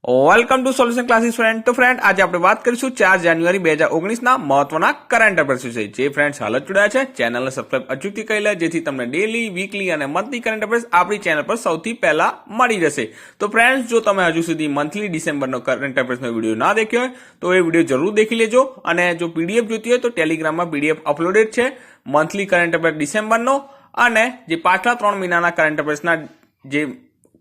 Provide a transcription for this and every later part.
Welcome to solution classes friend. તો friend આજે આપણે વાત કરીશું 4 જાન્યુઆરી 2019 ના મહત્વના કરંટ અફેર્સ વિશે। જે ફ્રેન્ડ્સ હાલ જ જોડાયા છે ચેનલને સબસ્ક્રાઇબ અચૂકથી કરી લે, જેથી તમને ડેલી, વીકલી અને મંથલી કરંટ અફેર્સ આપણી ચેનલ પર સૌથી પહેલા મળી જશે। તો ફ્રેન્ડ્સ જો તમે હજુ સુધી મંથલી ડિસેમ્બરનો કરંટ અફેર્સનો વિડીયો ના દેખ્યો હોય તો એ વિડીયો જરૂર દેખી લેજો, અને જો પીડીએફ જોતી હોય તો ટેલિગ્રામમાં પીડીએફ અપલોડેડ છે મંથલી કરંટ અફેર ડિસેમ્બરનો, અને જે પાછલા 3 મહિનાના કરંટ અફેર્સના જે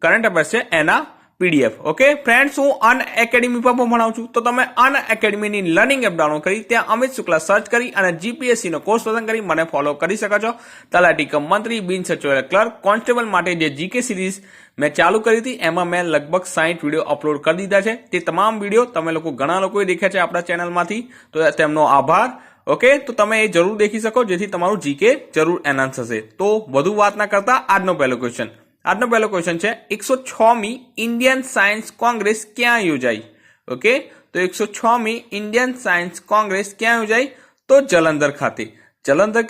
કરંટ અફેર્સ છે એના પીડીએફ। ઓકે ફ્રેન્ડ્સ, હું અન એકેડમી પર પણ ભણાવું છું, તો તમે અન એકેડમીની લર્નિંગ એપ ડાઉનલોડ કરી ત્યાં અમિત શુક્લા સર્ચ કરી અને જીપીએસસી નો કોર્સ પસંદ કરી મને ફોલો કરી શકો છો। તલાટી કમ મંત્રી, બિન સચિવાલય ક્લર્ક, કોન્સ્ટેબલ માટે જે જીકે સિરીઝ મેં ચાલુ કરી હતી એમાં મેં લગભગ 60 વિડીયો અપલોડ કરી દીધા છે। તે તમામ વિડીયો તમે લોકો ઘણા લોકોએ દેખ્યા છે આપણા ચેનલમાંથી, તો તેમનો આભાર। ઓકે, તો તમે એ જરૂર દેખી શકો જેથી તમારું જીકે જરૂર એનહાન્સ થશે। તો વધુ વાત ના કરતા આજનો પહેલો ક્વેશ્ચન છે 106મી ઇન્ડિયન સાયન્સ કોંગ્રેસ ક્યાં યોજાઈ? ઓકે, તો 106મી ઇન્ડિયન સાયન્સ કોંગ્રેસ ક્યાં યોજાઈ? તો જલંધર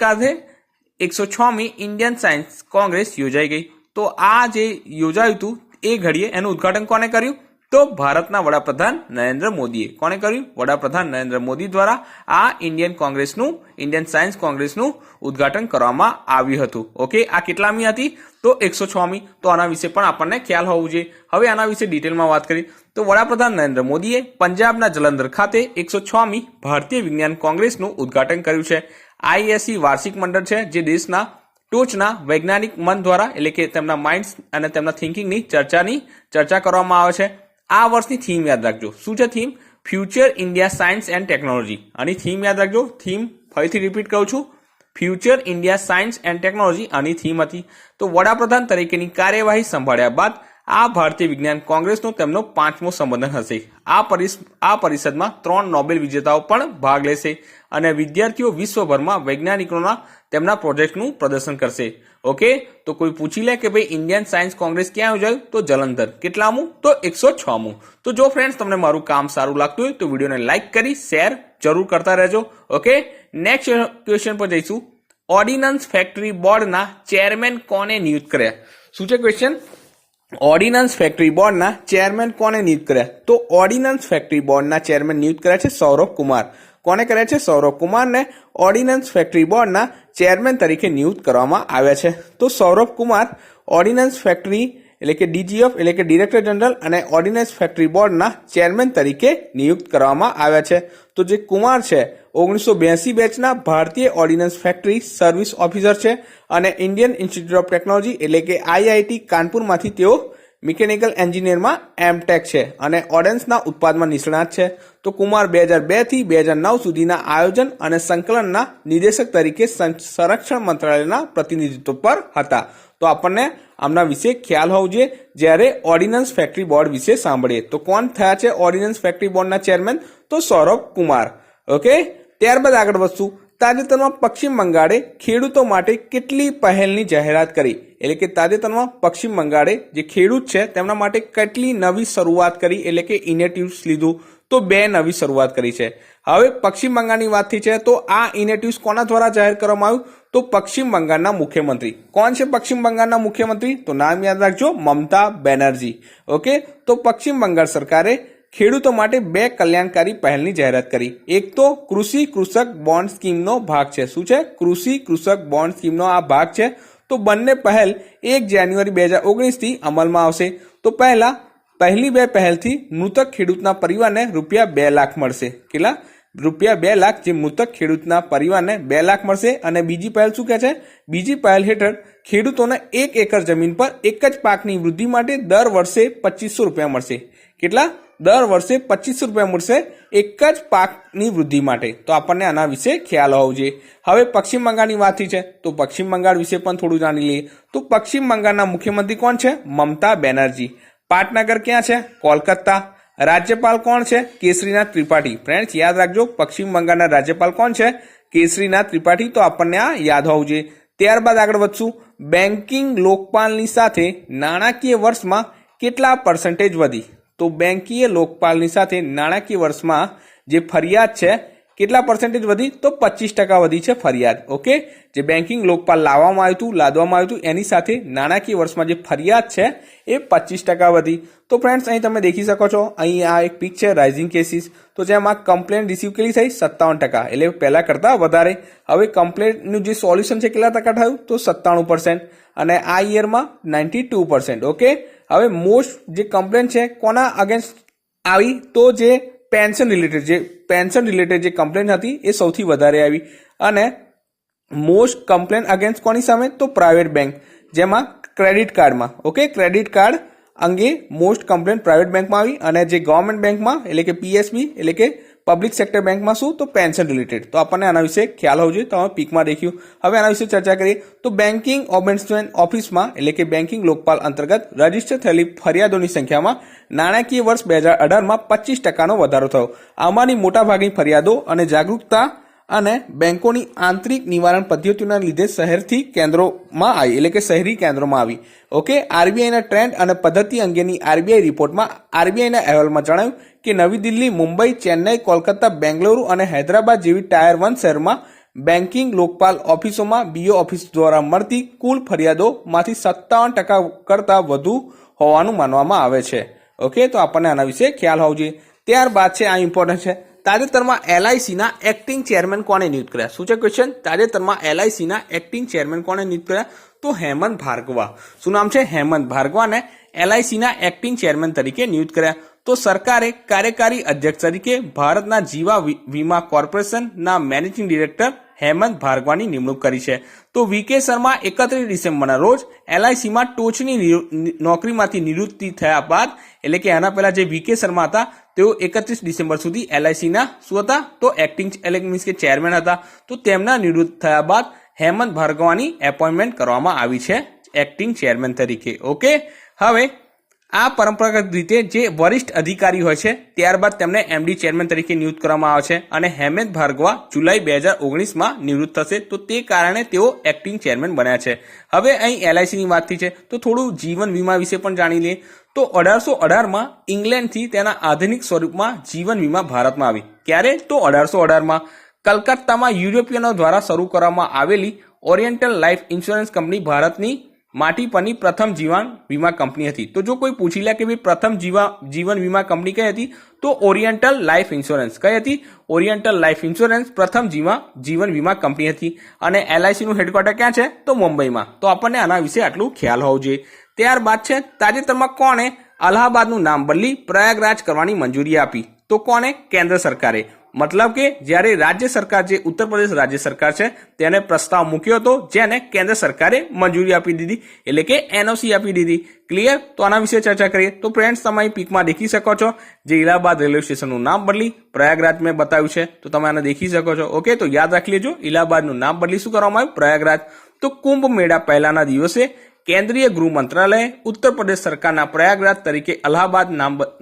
ખાતે 106મી ઇન્ડિયન સાયન્સ કોંગ્રેસ યોજાઈ ગઈ। તો આ જે યોજાયું હતું એ ઘડીએ એનું ઉદ્ઘાટન કોને કર્યું? તો ભારતના વડાપ્રધાન નરેન્દ્ર મોદીએ। કોને કર્યું? વડાપ્રધાન નરેન્દ્ર મોદી દ્વારા આ ઇન્ડિયન સાયન્સ કોંગ્રેસનું ઉદ્ઘાટન કરવામાં આવ્યું હતું। ઓકે, આ કેટલામી હતી? તો 106મી। તો આના વિશે પણ આપણને ખ્યાલ હોવું જોઈએ। હવે આના વિશે ડિટેલમાં વાત કરી તો વડાપ્રધાન નરેન્દ્ર મોદીએ પંજાબના જલંધર ખાતે 106મી ભારતીય વિજ્ઞાન કોંગ્રેસનું ઉદ્ઘાટન કર્યું છે। આઈએસસી વાર્ષિક મંડળ છે જે દેશના ટોચના વૈજ્ઞાનિક મન દ્વારા એટલે કે તેમના માઇન્ડ્સ અને તેમના થિંકિંગની ચર્ચા કરવામાં આવે છે। આ વર્ષની થીમ યાદ રાખજો। શું છે theme? Future India science and technology. આની થીમ યાદ રાખજો। થીમ ફરીથી રિપીટ કરું છું, future India science and technology આની થીમ હતી। તો વડાપ્રધાન તરીકેની કાર્યવાહી સંભાળ્યા બાદ આ ભારતીય વિજ્ઞાન કોંગ્રેસનો તેમનો 5મો સંબોધન હશે। આ પરિષદમાં 3 નોબેલ વિજેતાઓ પણ ભાગ લેશે અને વિદ્યાર્થીઓ વિશ્વભરમાં વૈજ્ઞાનિકોના તેમના પ્રોજેક્ટનું પ્રદર્શન કરશે। ઓકે, તો કોઈ પૂછી લે કે ભાઈ ઇન્ડિયન સાયન્સ કોંગ્રેસ ક્યાં યોજાયું? તો જલંધર। કેટલામું? તો 106મું। તો જો ફ્રેન્ડ્સ તમને મારું કામ સારું લાગતું હોય તો વિડીયોને લાઈક કરી શેર જરૂર કરતા રહેજો। ઓકે, નેક્સ્ટ ક્વેશ્ચન પર જઈશું। ઓર્ડિનન્સ ફેક્ટરી બોર્ડના ચેરમેન કોને નિયુક્ત કર્યા? શું છે ક્વેશ્ચન? ઓર્ડિનન્સ ફેક્ટરી બોર્ડના ચેરમેન કોને નિયુક્ત કર્યા? તો ઓર્ડિનન્સ ફેક્ટરી બોર્ડના ચેરમેન નિયુક્ત કર્યા છે સૌરભ કુમાર। કોને કર્યા છે? સૌરભ કુમારને ઓર્ડિનન્સ ફેક્ટરી બોર્ડના ચેરમેન તરીકે નિયુક્ત કરવામાં આવ્યા છે। તો સૌરભ કુમાર ઓર્ડિનન્સ ફેક્ટરી એટલે કે ડીજીએફ એટલે કે ડિરેક્ટર જનરલ અને ઓર્ડિનન્સ ફેક્ટરી બોર્ડના ચેરમેન તરીકે નિયુક્ત કરવામાં આવ્યા છે। તો જે કુમાર છે 1982 બેચના ભારતીય ઓર્ડિનન્સ ફેક્ટરી સર્વિસ ઓફિસર છે અને ઇન્ડિયન ઇન્સ્ટિટ્યૂટ ઓફ ટેકનોલોજી એટલે કે આઈઆઈટી કાનપુરમાંથી તેઓ મિકેનિકલ એન્જિનિયરમાં એમટેક છે અને ઓર્ડન્સના ઉત્પાદનમાં નિષ્ણાત છે। તો કુમાર 2002 થી 2009 સુધીના આયોજન અને સંકલનના નિદેશક તરીકે સંરક્ષણ મંત્રાલયના પ્રતિનિધિત્વ પર હતા। તો આપણને આમના વિશે ખ્યાલ હોવો જોઈએ જ્યારે ઓર્ડિનન્સ ફેક્ટરી બોર્ડ વિશે સાંભળીએ। તો કોણ થયા છે ઓર્ડિનન્સ ફેક્ટરી બોર્ડના ચેરમેન? તો સૌરભ કુમાર। ઓકે, ત્યારબાદ આગળ વધશું। તાજેતરમાં પશ્ચિમ બંગાળે ખેડૂતો માટે કેટલી પહેલની જાહેરાત કરી? એટલે કે તાજેતરમાં પશ્ચિમ બંગાળે જે ખેડૂત છે તેમના માટે કેટલી નવી શરૂઆત કરી એટલે કે ઇનિશિયેટિવ્સ લીધું? તો 2 નવી શરૂઆત કરી છે। હવે પશ્ચિમ બંગાળની વાત થઈ છે તો આ ઇનિશિયેટિવ્સ કોના દ્વારા જાહેર કરવામાં આવ્યું? તો પશ્ચિમ બંગાળના મુખ્યમંત્રી। કોણ છે પશ્ચિમ બંગાળના મુખ્યમંત્રી? તો નામ યાદ રાખજો, મમતા બેનર્જી। ઓકે, તો પશ્ચિમ બંગાળ સરકારે ખેડૂતો માટે 2 કલ્યાણકારી પહેલની જાહેરાત કરી। એક તો કૃષિ કૃષક બોન્ડ સ્કીમનો ભાગ છે। શું છે? કૃષિ કૃષક બોન્ડ સ્કીમનો આ ભાગ છે। તો બંને પહેલ 1 જાન્યુઆરી 2019 થી અમલમાં આવશે। તો પહેલી 2 પહેલથી મૃતક ખેડૂતના પરિવારને ₹2 લાખ મળશે। કેટલા? ₹2 લાખ જે મૃતક ખેડૂતના પરિવારને 2 લાખ મળશે। અને બીજી પહેલ શું કહે છે? બીજી પહેલ હેઠળ ખેડૂતોને 1 એકર જમીન પર એક જ પાકની વૃદ્ધિ માટે દર વર્ષે ₹2500 મળશે। કેટલા? દર વર્ષે ₹2500 મળશે એક જ પાકની વૃદ્ધિ માટે। તો આપણને આના વિશે ખ્યાલ હોવો જોઈએ। હવે પશ્ચિમ બંગાળની વાત થઈ છે તો પશ્ચિમ બંગાળ વિશે પણ થોડું જાણી લઈએ। તો પશ્ચિમ બંગાળના મુખ્યમંત્રી કોણ છે? મમતા બેનર્જી। પાટનગર ક્યાં છે? કોલકાતા। રાજ્યપાલ કોણ છે? કેસરીનાથ ત્રિપાઠી। ફ્રેન્ડ્સ યાદ રાખજો, પશ્ચિમ બંગાળના રાજ્યપાલ કોણ છે? કેસરીનાથ ત્રિપાઠી। તો આપણને આ યાદ હોવું જોઈએ। ત્યારબાદ આગળ વધશું। બેન્કિંગ લોકપાલની સાથે નાણાકીય વર્ષમાં કેટલા % વધી? તો બેંકીય લોકપાલની સાથે નાણાકીય વર્ષમાં જે ફરિયાદ છે કેટલા પર્સન્ટેજ વધી? તો 25% વધી છે ફરિયાદ. ઓકે, જે બેન્કિંગ લોકપાલ લાદવામાં આવ્યું હતું એની સાથે નાણાકીય વર્ષમાં જે ફરિયાદ છે એ 25% વધી. તો ફ્રેન્ડ્સ અહીં તમે દેખી શકો છો, અહીં આ એક પિક છે રાઇઝિંગ કેસીસ, તો જેમાં કમ્પ્લેન રિસીવ કેટલી થઈ? 57%, એટલે પહેલા કરતા વધારે. હવે કમ્પ્લેનનું જે સોલ્યુશન છે કેટલા ટકા થયું? તો 97%, અને આ યરમાં 92%. ઓકે, હવે મોસ્ટ જે કમ્પ્લેન છે કોના અગેન્સ્ટ આવી? તો જે પેન્શન રિલેટેડ જે કમ્પ્લેન હતી એ સૌથી વધારે આવી. અને મોસ્ટ કમ્પ્લેન અગેન્સ્ટ કોની સામે? તો પ્રાઇવેટ બેંક, જેમાં ક્રેડિટ કાર્ડમાં. ઓકે, ક્રેડિટ કાર્ડ અંગે મોસ્ટ કમ્પ્લેન પ્રાઇવેટ બેંકમાં આવી, અને જે ગવર્મેન્ટ બેંકમાં એટલે કે પીએસબી એટલે કે પબ્લિક સેક્ટર બેંકમાં શું? તો પેન્શન રિલેટેડ. તો આપણને આના વિશે ખ્યાલ હોવો જોઈએ. તમે પીકમાં દેખ્યું. હવે આના વિશે ચર્ચા કરીએ તો બેન્કિંગ ઓમ્બુડસમેન ઓફિસમાં એટલે કે બેન્કિંગ લોકપાલ અંતર્ગત રજીસ્ટર થયેલી ફરિયાદોની સંખ્યામાં નાણાકીય વર્ષ 2018માં 25%નો વધારો થયો. આમાંની મોટાભાગની ફરિયાદો અને જાગૃતતા અને બેંકોની આંતરિક નિવારણ પદ્ધતિઓના લીધે શહેરથી કેન્દ્રોમાં આવી એટલે કે શહેરી કેન્દ્રોમાં આવી. ઓકે, આરબીઆઈના ટ્રેન્ડ અને પદ્ધતિ અંગેની આરબીઆઈ રિપોર્ટમાં આરબીઆઈના અહેવાલમાં જણાવ્યું કે નવી દિલ્હી, મુંબઈ, ચેન્નઈ, કોલકાતા, બેંગલુરુ અને હૈદરાબાદ જેવી ટાયર 1 શહેરમાં બેન્કિંગ લોકપાલ ઓફિસોમાં બીઓ ઓફિસ દ્વારા મળતી કુલ ફરિયાદોમાંથી 57% કરતાં વધુ હોવાનું માનવામાં આવે છે. ઓકે, તો આપણને આના વિશે ખ્યાલ હોવો જોઈએ. ત્યારબાદ છે આ ઇમ્પોર્ટન્ટ છે, તાજેતરમાં એલઆઈસીના એક્ટિંગ ચેરમેન કોને નિયુક્ત કર્યા? શું છે ક્વેશ્ચન? તાજેતરમાં એલઆઈસીના એક્ટિંગ ચેરમેન કોને નિયુક્ત કર્યા? તો હેમંત ભાર્ગવા. શું નામ છે? હેમંત ભાર્ગવાને એલઆઈસીના એક્ટિંગ ચેરમેન તરીકે નિયુક્ત કર્યા. તો સરકારે કાર્યકારી અધ્યક્ષ તરીકે ભારતના જીવા વીમા કોર્પોરેશનના મેનેજિંગ ડિરેક્ટર હેમંત ભાર્ગવાની નિમણૂક કરી છે. તો વીકે શર્મા 31 ડિસેમ્બરના રોજ એલઆઈસીમાં ટોચની નોકરીમાંથી નિવૃત્તિ થયા બાદ, એટલે કે આના પહેલા જે વીકે શર્મા હતા તેઓ 31 ડિસેમ્બર સુધી એલઆઈસીના શું હતા? તો એક્ટિંગ મીન્સ કે ચેરમેન હતા. તો તેમના નિવૃત્ત થયા બાદ હેમંત ભાર્ગવાની એપોઇન્ટમેન્ટ કરવામાં આવી છે એક્ટિંગ ચેરમેન તરીકે. ઓકે, હવે આ પરંપરાગત રીતે જે વરિષ્ઠ અધિકારી હોય છે ત્યારબાદ તેમને એમડી ચેરમેન તરીકે નિયુક્ત કરવામાં આવે છે, અને હેમંત ભાર્ગવા જુલાઈ 2019માં નિવૃત્ત થશે. તો તે કારણે તેઓ એક્ટિંગ ચેરમેન બન્યા છે. હવે અહીં એલઆઈસીની વાત થઈ છે તો થોડું જીવન વીમા વિશે પણ જાણી લઈએ. તો 1818માં ઇંગ્લેન્ડથી તેના આધુનિક સ્વરૂપમાં જીવન વીમા ભારતમાં આવી. ક્યારે? તો 1818માં કલકત્તામાં યુરોપિયનો દ્વારા શરૂ કરવામાં આવેલી ઓરિએન્ટલ લાઈફ ઇન્સ્યોરન્સ કંપની ભારતની માટી પરની પ્રથમ જીવન વીમા કંપની હતી. તો જો કોઈ પૂછી લે કે ભાઈ પ્રથમ જીવન વીમા કંપની કઈ હતી? તો ઓરિએન્ટલ લાઈફ ઇન્સ્યોરન્સ. કઈ હતી? ઓરિએન્ટલ લાઈફ ઇન્સ્યોરન્સ પ્રથમ જીવન વીમા કંપની હતી. અને એલઆઈસી નું હેડક્વાર્ટર ક્યાં છે? તો મુંબઈમાં. તો આપણને આના વિશે આટલું ખ્યાલ હોવો જોઈએ. ત્યારબાદ છે તાજેતરમાં કોણે અલ્હાબાદનું નામ બદલી પ્રયાગરાજ કરવાની મંજૂરી આપી? તો કોને? કેન્દ્ર સરકારે. મતલબ કે જ્યારે રાજ્ય સરકાર, જે ઉત્તર પ્રદેશ રાજ્ય સરકાર છે તેને પ્રસ્તાવ મૂક્યો હતો, જેને કેન્દ્ર સરકારે મંજૂરી આપી દીધી એટલે કે એનઓસી આપી દીધી. ક્લિયર? તો આના વિશે ચર્ચા કરીએ. તો ફ્રેન્ડ્સ, તમે પીકમાં દેખી શકો છો જે ઇલાહાબાદ રેલવે સ્ટેશનનું નામ બદલી પ્રયાગરાજ મેં બતાવ્યું છે, તો તમે આને દેખી શકો છો. ઓકે, તો યાદ રાખી લેજો, ઇલાહાબાદનું નામ બદલી શું કરવામાં આવ્યું? પ્રયાગરાજ. તો કુંભ મેળા પહેલાના દિવસે કેન્દ્રીય ગૃહ મંત્રાલયે ઉત્તર પ્રદેશ સરકારના પ્રયાગરાજ તરીકે અલ્હાબાદ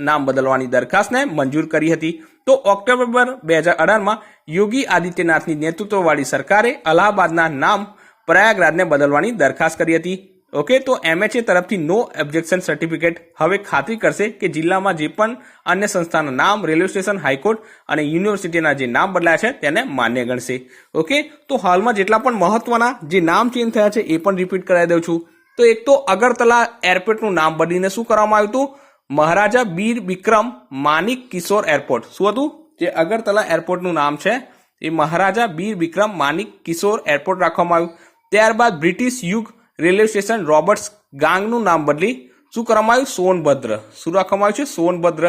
નામ બદલવાની દરખાસ્તને મંજૂર કરી હતી. તો ઓક્ટોબર 2018માં યોગી આદિત્યનાથની નેતૃત્વવાળી સરકારે અલ્હાબાદના નામ પ્રયાગરાજને બદલવાની દરખાસ્ત કરી હતી. ઓકે, તો એમએચએ તરફથી નો ઓબ્જેક્શન સર્ટિફિકેટ હવે ખાતરી કરશે કે જિલ્લામાં જે પણ અન્ય સંસ્થાના નામ, રેલવે સ્ટેશન, હાઈકોર્ટ અને યુનિવર્સિટીના જે નામ બદલાયા છે તેને માન્ય ગણશે. ઓકે, તો હાલમાં જેટલા પણ મહત્વના જે નામ ચેન્જ થયા છે એ પણ રિપીટ કરાવી દઉં છું. તો એક તો અગરતલા એરપોર્ટનું નામ બદલીને શું કરવામાં આવ્યું હતું? મહારાજા બીર બિક્રમ માનિક કિશોર એરપોર્ટ. શું હતું? જે અગરતલા એરપોર્ટનું નામ છે એ મહારાજા બીર બિક્રમ માનિક કિશોર એરપોર્ટ રાખવામાં આવ્યું. ત્યારબાદ બ્રિટિશ યુગ રેલવે સ્ટેશન રોબર્ટ્સ ગાંગનું નામ બદલી શું કરવામાં આવ્યું? સોનભદ્ર. શું રાખવામાં આવ્યું છે? સોનભદ્ર.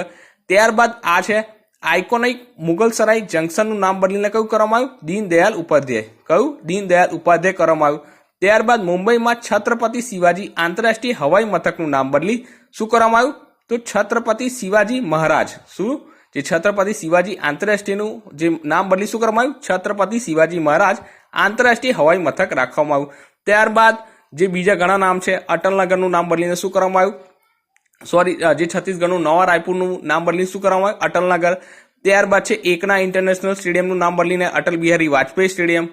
ત્યારબાદ આ છે આઇકોનિક મુગલસરાય જંકશનનું નામ બદલીને કયું કરવામાં આવ્યું? દીનદયાલ ઉપાધ્યાય. કયું? દીનદયાલ ઉપાધ્યાય કરવામાં આવ્યું. ત્યારબાદ મુંબઈમાં છત્રપતિ શિવાજી આંતરરાષ્ટ્રીય હવાઈ મથકનું નામ બદલી શું કરવામાં આવ્યું? તો છત્રપતિ શિવાજી મહારાજ. શું? જે છત્રપતિ શિવાજી આંતરરાષ્ટ્રીયનું જે નામ બદલી શું કરવામાં આવ્યું? છત્રપતિ શિવાજી મહારાજ આંતરરાષ્ટ્રીય હવાઈ મથક રાખવામાં આવ્યું. ત્યારબાદ જે બીજા ઘણા નામ છે, અટલનગરનું નામ બદલીને શું કરવામાં આવ્યું? જે છત્તીસગઢનું નવા રાયપુરનું નામ બદલીને શું કરવામાં આવ્યું? અટલનગર. ત્યારબાદ છે એકના ઇન્ટરનેશનલ સ્ટેડિયમનું નામ બદલીને અટલ બિહારી વાજપેયી સ્ટેડિયમ.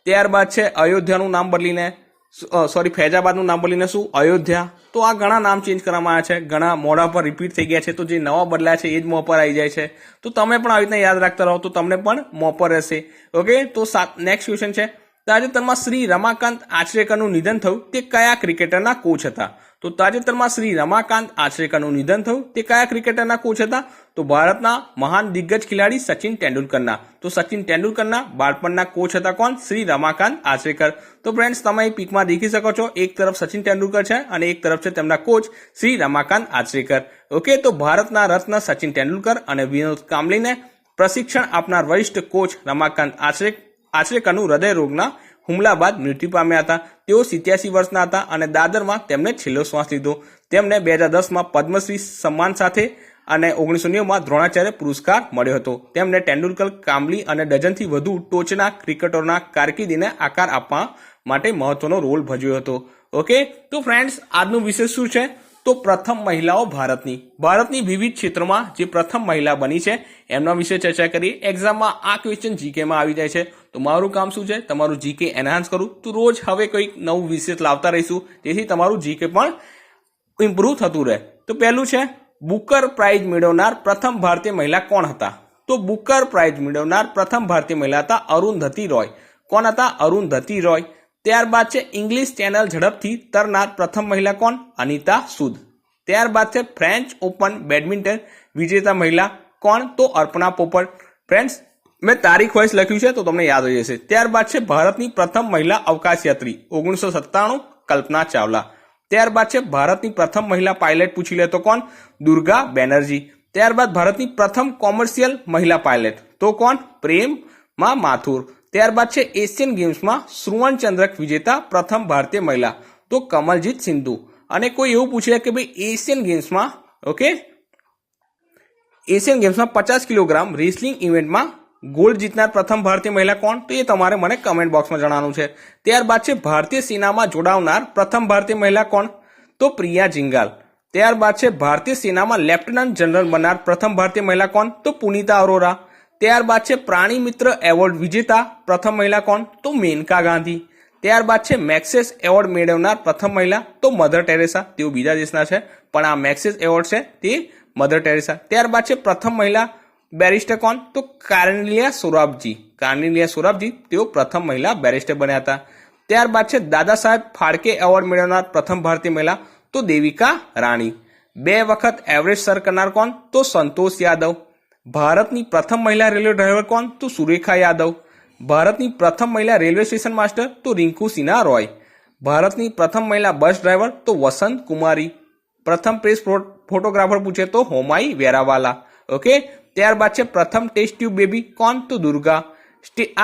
ત્યારબાદ છે અયોધ્યાનું નામ બદલીને સોરી ફૈજાબાદનું નામ બોલીને શું અયોધ્યા. તો આ ઘણા નામ ચેન્જ કરવામાં આવ્યા છે, ઘણા મોઢા પર રિપીટ થઈ ગયા છે, તો જે નવા બદલાયા છે એ જ મોં પર આવી જાય છે. તો તમે પણ આવી રીતના યાદ રાખતા રહો તો તમને પણ મોં પર રહેશે. ઓકે, તો નેક્સ્ટ ક્વેશ્ચન છે, તાજેતરમાં શ્રી રમાકાંત આચરેકરનું નિધન થયું તે કયા ક્રિકેટરના કોચ હતા? તો તાજેતરમાં શ્રી રમાકાંત આચરેકરનું નિધન થયું તે કયા ક્રિકેટરના કોચ હતા? તો ભારતના મહાન દિગ્ગજ ખેલાડી સચિન તેંડુલકરના. તો સચિન તેંડુલકરના બાળપણના કોચ હતા કોણ? શ્રી રમાકાંત આચરેકર. તો ફ્રેન્ડ્સ તમે અહીં પીકમાં દેખી શકો છો, એક તરફ સચિન તેંડુલકર છે અને એક તરફ છે તેમના કોચ શ્રી રમાકાંત આચરેકર. ઓકે, તો ભારતના રત્ન સચિન તેંડુલકર અને વિનોદ કાંબલીને પ્રશિક્ષણ આપનાર વરિષ્ઠ કોચ રમાકાંત આચરેકરનું હૃદય રોગના હુમલા બાદ મૃત્યુ પામ્યા હતા. તેઓ 87 વર્ષના હતા અને દાદરમાં તેમને છેલ્લો શ્વાસ લીધો. તેમને 2010માં પદ્મશ્રી સન્માન સાથે અને 1990માં દ્રોણાચાર્ય પુરસ્કાર મળ્યો હતો. તેમને તેંડુલકર, કાંબલી અને ડઝનથી વધુ ટોચના ક્રિકેટરોના કારકિર્દીને આકાર આપવા માટે મહત્વનો રોલ ભજવ્યો હતો. ઓકે, તો ફ્રેન્ડ્સ આજનું વિષય શું છે? તો પ્રથમ મહિલાઓ ભારતની વિવિધ ક્ષેત્રોમાં જે પ્રથમ મહિલા બની છે એમના વિશે ચર્ચા કરીએ. એક્ઝામમાં આ ક્વેશ્ચન જીકેમાં આવી જાય છે, તો મારું કામ શું છે? તમારું જીકે એનહાન્સ કરું. તો રોજ હવે કંઈક નવું વિષય લાવતા રહીશું, જેથી તમારું જીકે પણ ઇમ્પ્રુવ થતું રહે. તો પહેલું છે, બુકર પ્રાઇઝ મેળવનાર પ્રથમ ભારતીય મહિલા કોણ હતા? તો બુકર પ્રાઇઝ મેળવનાર પ્રથમ ભારતીય મહિલા હતા અરુંધતી રોય. કોણ હતા? અરુંધતી રોય. ત્યારબાદ છે ઇંગ્લિશ ચેનલ ઝડપથી તરનાર પ્રથમ મહિલા કોણ? અનિતા સૂદ. ત્યારબાદ છે ફ્રેન્ચ ઓપન બેડમિન્ટન વિજેતા મહિલા કોણ? તો અર્પણા પોપટ. ફ્રેન્ડ્સ મેં તારીખ વાઇઝ લખ્યું છે તો તમને યાદ રહી જશે. ત્યારબાદ છે ભારતની પ્રથમ મહિલા અવકાશયાત્રી 1997 કલ્પના ચાવલા. ત્યારબાદ છે ભારતની પ્રથમ મહિલા પાયલટ, પૂછી લે તો કોણ? દુર્ગા બેનર્જી. ત્યારબાદ ભારતની પ્રથમ કોમર્શિયલ મહિલા પાયલટ તો કોણ? પ્રેમા માથુર. ત્યારબાદ છે એશિયન ગેમ્સમાં સુવર્ણ ચંદ્રક વિજેતા પ્રથમ ભારતીય મહિલા તો કમલજીત સિંધુ. અને કોઈ એવું પૂછે કે ભાઈ એશિયન ગેમ્સમાં, ઓકે, એશિયન ગેમ્સમાં 50 કિલોગ્રામ રેસલિંગ ઇવેન્ટમાં ગોલ્ડ જીતનાર પ્રથમ ભારતીય મહિલા કોણ? તો એ તમારે મને કમેન્ટ બોક્સમાં જણાવવાનું છે. ત્યારબાદ છે ભારતીય સેનામાં જોડાવનાર પ્રથમ ભારતીય મહિલા કોણ? તો પ્રિયા જિંગાલ. ત્યારબાદ છે ભારતીય સેનામાં લેફ્ટનન્ટ જનરલ બનનાર પ્રથમ ભારતીય મહિલા કોણ? તો પુનિતા અરોરા. ત્યારબાદ છે પ્રાણી મિત્ર એવોર્ડ વિજેતા પ્રથમ મહિલા કોણ? તો મેનકા ગાંધી. ત્યારબાદ છે મેક્સેસ એવોર્ડ મેળવનાર પ્રથમ મહિલા તો મધર ટેરેસા. તેઓ બીજા દેશના છે પણ આ મેક્સેસ એવોર્ડ છે તે મધર ટેરેસા. ત્યારબાદ છે પ્રથમ મહિલા બેરિસ્ટર કોણ? તો કાર્નેલિયા સોરાબજી. કાર્નેલિયા સોરાબજી તેઓ પ્રથમ મહિલા બેરિસ્ટર બન્યા હતા. ત્યારબાદ છે દાદા સાહેબ ફાળકે એવોર્ડ મેળવનાર પ્રથમ ભારતીય મહિલા તો દેવિકા રાણી. 2 વખત એવરેસ્ટ સર કરનાર કોણ? તો સંતોષ યાદવ. ભારતની પ્રથમ મહિલા રેલવે ડ્રાઈવર કોણ? તો સુરેખા યાદવ. ભારતની પ્રથમ મહિલા રેલવે સ્ટેશન માસ્ટર તો રિંકુ સિન્હા રોય. ભારતની પ્રથમ મહિલા બસ ડ્રાઈવર તો વસંત કુમારી. પ્રથમ પ્રેસ ફોટોગ્રાફર પૂછે તો હોમાઈ વેરાવાલા. ઓકે, ત્યારબાદ છે પ્રથમ ટેસ્ટ ટ્યુબ બેબી કોણ? તો દુર્ગા.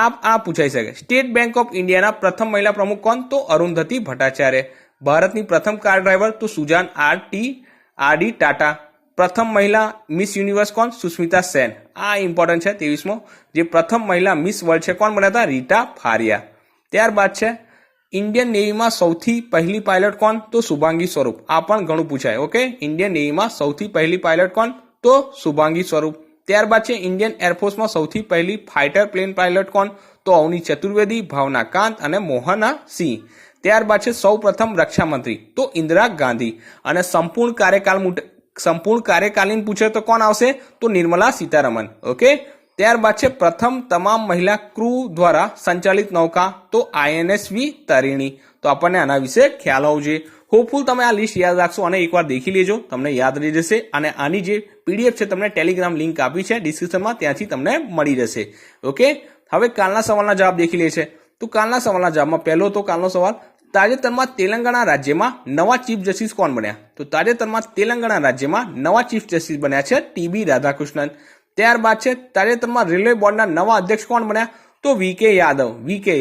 આ પૂછાઈ શકે. સ્ટેટ બેંક ઓફ ઇન્ડિયાના પ્રથમ મહિલા પ્રમુખ કોણ? તો અરુંધતી ભટ્ટાચાર્ય. ભારતની પ્રથમ કાર ડ્રાઈવર તો સુજાન આર.ડી. ટાટા. પ્રથમ મહિલા મિસ યુનિવર્સ કોણ? સુસ્મિતા સેન. આ ઇમ્પોર્ટન્ટ છે. 23મો જે પ્રથમ મહિલા મિસ વર્લ્ડ છે કોણ બન્યા હતા? રીટા ફારિયા. ત્યારબાદ છે ઇન્ડિયન નેવીમાં સૌથી પહેલી પાયલટ કોણ? તો શુભાંગી સ્વરૂપ. આ પણ ઘણું પૂછાય. ઓકે, ઇન્ડિયન નેવીમાં સૌથી પહેલી પાયલટ કોણ? તો શુભાંગી સ્વરૂપ. ત્યારબાદ છે ઇન્ડિયન એરફોર્સમાં સૌથી પહેલી ફાઇટર પ્લેન પાયલટ કોણ? તો અવની ચતુર્વેદી, ભાવના કાંત અને મોહના સિંહ. ત્યારબાદ છે સૌ પ્રથમ રક્ષા મંત્રી તો ઇન્દિરા ગાંધી. અને સંપૂર્ણ કાર્યકાલીન પૂછે તો કોણ આવશે? તો નિર્મલા સીતારમન. ઓકે, ત્યારબાદ છે પ્રથમ તમામ મહિલા ક્રૂ દ્વારા સંચાલિત નૌકા તો INSV તારિણી. તો આપણને આના વિશે ખ્યાલ હોવો જોઈએ. હોપફુલ તમે આ લિસ્ટ યાદ રાખશો અને એકવાર દેખી લેજો, તમને યાદ રહી જશે. અને આની જે PDF છે તમને ટેલિગ્રામ લિંક આપી છે ડિસ્ક્રિપ્શનમાં, ત્યાંથી તમને મળી જશે. ઓકે, હવે કાલના સવાલના જવાબ દેખી લે છે. તો કાલના સવાલના જવાબમાં પહેલો તો કાલનો સવાલ, તાજેતરમાં તેલંગાણા રાજ્યમાં નવા ચીફ જસ્ટિસ કોણ બન્યા? તો તાજેતરમાં તેલંગાણા રાજ્યમાં નવા ચીફ જસ્ટિસ બન્યા છે TB રાધાકૃષ્ણન. ત્યારબાદ છે તાજેતરમાં રેલવે બોર્ડના નવા અધ્યક્ષ કોણ બન્યા? તો VK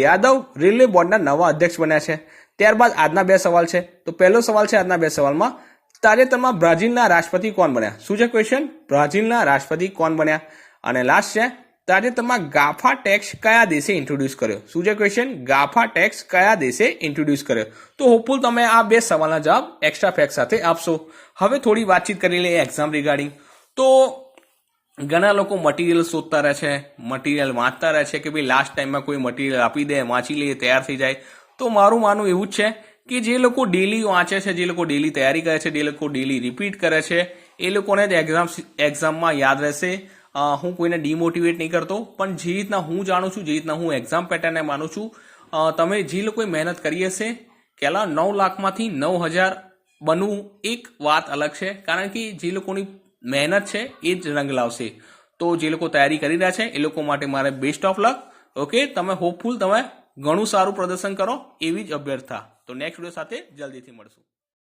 યાદવ રેલવે બોર્ડના નવા અધ્યક્ષ બન્યા છે. ત્યારબાદ આજના 2 સવાલ છે. તો પહેલો સવાલ છે આજના 2 સવાલમાં, તાજેતરમાં બ્રાઝિલના રાષ્ટ્રપતિ કોણ બન્યા? શું છે ક્વેશ્ચન? બ્રાઝિલના રાષ્ટ્રપતિ કોણ બન્યા? અને લાસ્ટ છે તાજેતરમાં ગાફા ટેક્સ કયા દેશે ઇન્ટ્રોડ્યુસ કર્યો? શું છે ક્વેશ્ચન? ગાફા ટેક્સ કયા દેશે ઇન્ટ્રોડ્યુસ કર્યો? તો હોપફુલ તમે આ 2 સવાલના જવાબ એક્સ્ટ્રા ફેક્ટ સાથે આપશો. હવે થોડી વાતચીત કરી લઈએ એક્ઝામ રિગાર્ડિંગ. તો ઘણા લોકો મટીરિયલ શોધતા રહે છે, મટીરિયલ વાંચતા રહે છે કે ભાઈ લાસ્ટ ટાઈમમાં કોઈ મટીરિયલ આપી દે, વાંચી લઈએ, તૈયાર થઈ જાય. તો મારું માનવું એવું જ છે કે જે લોકો ડેલી વાંચે છે, જે લોકો ડેલી તૈયારી કરે છે, જે લોકો ડેલી રિપીટ કરે છે, એ લોકોને જ એક્ઝામમાં યાદ રહેશે. હું કોઈને ડિમોટિવેટ નહીં કરતો, પણ જે રીતના હું જાણું છું, જે રીતના હું એક્ઝામ પેટર્નને માનું છું, તમે જે લોકોએ મહેનત કરી હશે, કેટલા 9 લાખમાંથી 9,000 બનવું એક વાત અલગ છે, કારણ કે જે લોકોની મહેનત છે એ જ રંગ લાવશે. તો જે લોકો તૈયારી કરી રહ્યા છે એ લોકો માટે મારે બેસ્ટ ઓફ લક. ઓકે, તમે હોપફુલ, તમે ઘણું સારું પ્રદર્શન કરો એવી જ અભ્યર્થના. તો નેક્સ્ટ વિડીયો સાથે જલ્દીથી મળશું.